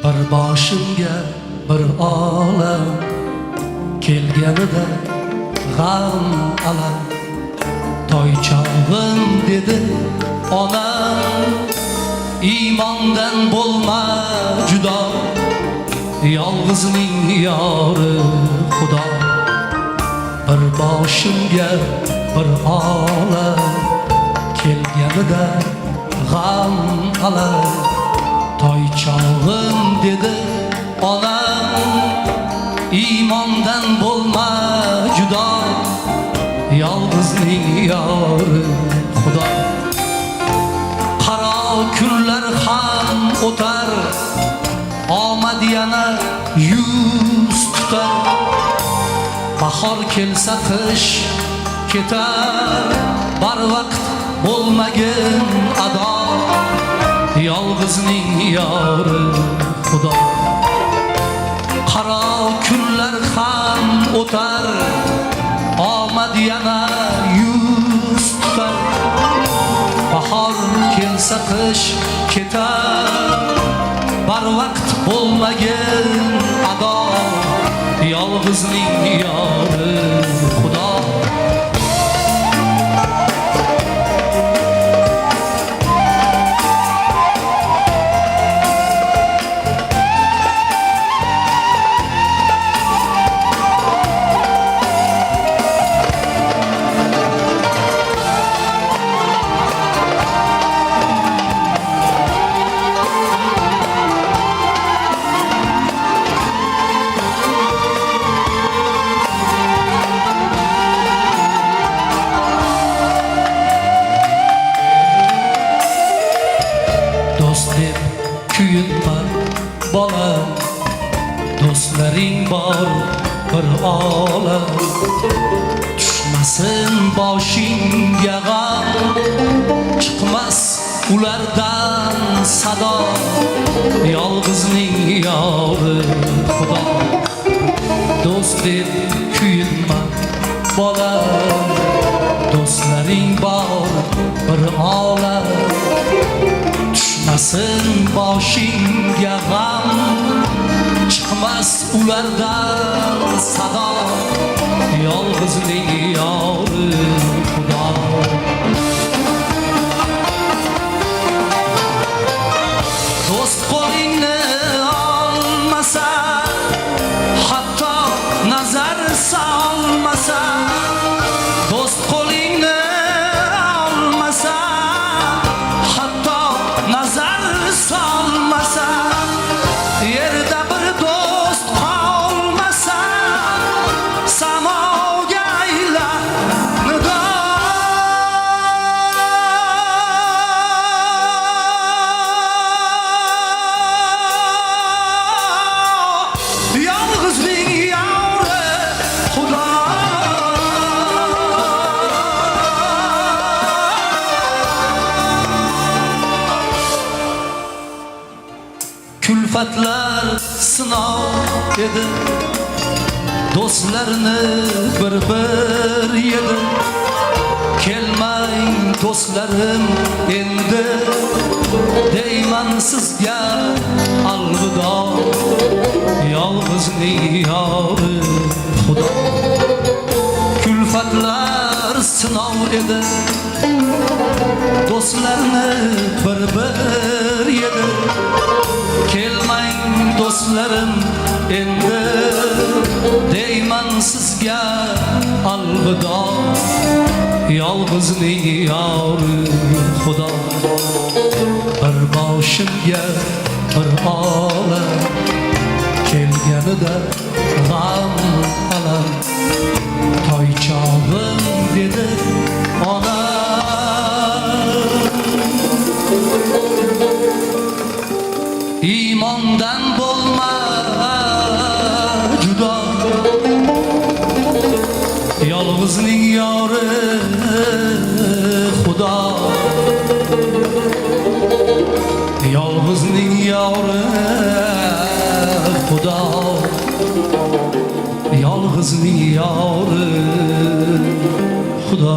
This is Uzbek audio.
Bir boshimga bir olam kelganida g'am alam toychog'im dedi onam, iymondan bo'lma judo, yolg'izning yori Xudo. Bir boshimga bir olam kelganida g'am alam toychog'im dedi onam, iymondan bo'lma judo, yolg'izning yori Xudo. Qaro kunlar ham o'tar, omad yana yuz tutar. Bahor kelsa qish ketar, barvaqt bo'lmagin ado, yolg'izning yori Xudo. Qaro kunlar ham o'tar, omad yana yuz tutar. Bahor kelsa qish ketar, barvaqt bo'lmagin ado, yolg'izning yori Xudo. Do'st deb kuyinma bolam, do'stlaring bor bir olam. Tushmasin boshingga g'am, chiqmas ulardan sado, yolg'izning yori Xudo. Do'st deb kuyinma bolam, do'stlaring bor bir olam. Tushmasin boshingga g'am, chiqmas ulardan sado, yolg'izning yori Xudo. Do'st qo'lingni olmasa, hatto nazar solmasa, do'st qo'lingni olmasa, hatto nazar solmasa, yerda bir do'st qolmasa, samoga aylanida yolg'izning yori Xudo. Kulfatlar sinov edi, do'stlarni bir yedi. Kelmang do'stlarim endi, deyman sizga alvido, yolg'izning yori Xudo. Kulfatlar sinov edi, do'stlarni bir yedi. Kelmang do'stlarim endi, deyman sizga alvido, yolg'izning yori Xudo. Bir boshimga bir olam kelganida g'am alam toychog'im dedi onam, iymondan bo'lma judo, yolg'izning yori Xudo. Yolg'izning yori Xudo, yolg'izning yori Xudo.